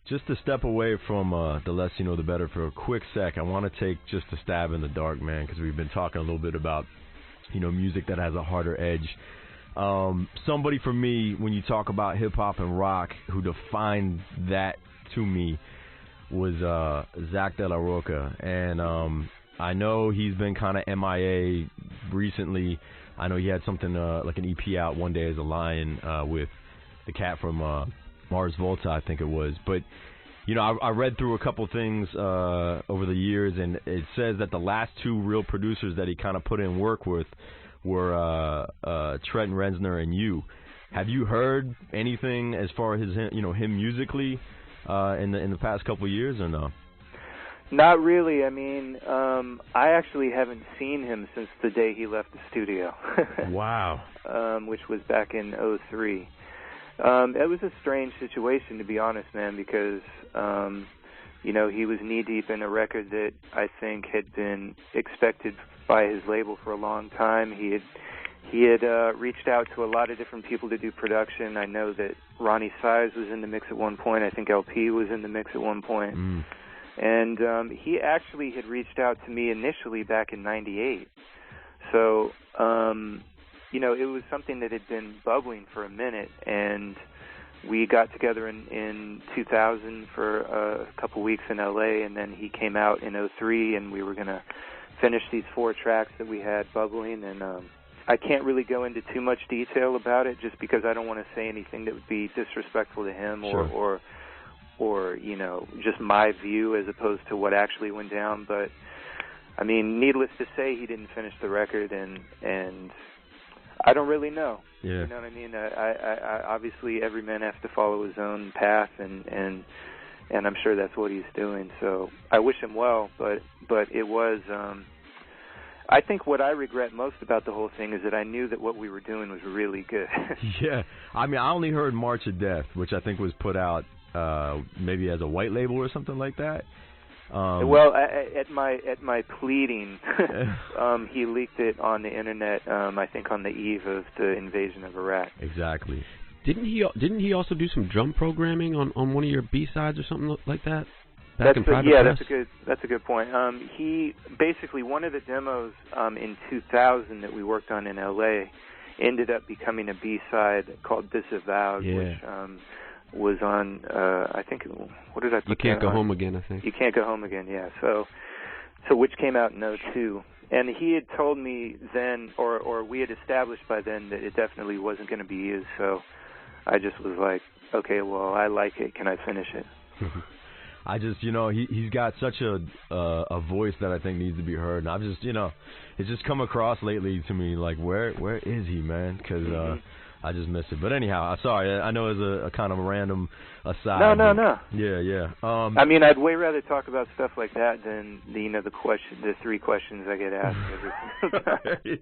just to step away from the less you know, the better for a quick sec, I want to take just a stab in the dark, man, because we've been talking a little bit about, you know, music that has a harder edge. Somebody for me, when you talk about hip-hop and rock, who defined that to me was Zach De La Rocha. And I know he's been kind of MIA recently. I know he had something like an EP out, One Day as a Lion, with the cat from Mars Volta, I think it was. But, you know, I read through a couple things over the years, and it says that the last two real producers that he kind of put in work with were Trent Reznor and you. Have you heard anything as far as his, you know, him musically in the past couple of years, or no? Not really. I mean, I actually haven't seen him since the day he left the studio. Wow. Which was back in '03. It was a strange situation, to be honest, man, because, you know, he was knee-deep in a record that I think had been expected by his label for a long time. He had reached out to a lot of different people to do production. I know that Ronnie Size was in the mix at one point. I think LP was in the mix at one point. And he actually had reached out to me initially back in '98. So, you know, it was something that had been bubbling for a minute, and we got together in 2000 for a couple weeks in LA, and then he came out in '03, and we were going to finish these 4 tracks that we had bubbling. And I can't really go into too much detail about it, just because I don't want to say anything that would be disrespectful to him, sure, or you know, just my view as opposed to what actually went down. But I mean, needless to say, he didn't finish the record, and I don't really know. Yeah. You know what I mean? I obviously every man has to follow his own path, and I'm sure that's what he's doing. So I wish him well, but it was. I think what I regret most about the whole thing is that I knew that what we were doing was really good. Yeah, I mean, I only heard March of Death, which I think was put out maybe as a white label or something like that. Well, at my pleading, he leaked it on the internet. I think on the eve of the invasion of Iraq. Exactly. Didn't he also do some drum programming on one of your B-sides or something like that? That's a good point. He basically, one of the demos in 2000 that we worked on in LA ended up becoming a B-side called Disavowed, which was on, I think, what did I put You Can't Go on? Home Again, I think. You Can't Go Home Again, yeah. So which came out in '02. And he had told me then, or we had established by then, that it definitely wasn't going to be used. So I just was like, okay, well, I like it. Can I finish it? I just, you know, he's got such a voice that I think needs to be heard. And I've just, you know, it's just come across lately to me like, where is he, man? Because I just miss it. But anyhow, sorry, I know it's a kind of a random aside. No. Yeah. I mean, I'd way rather talk about stuff like that than the 3 questions I get asked every time.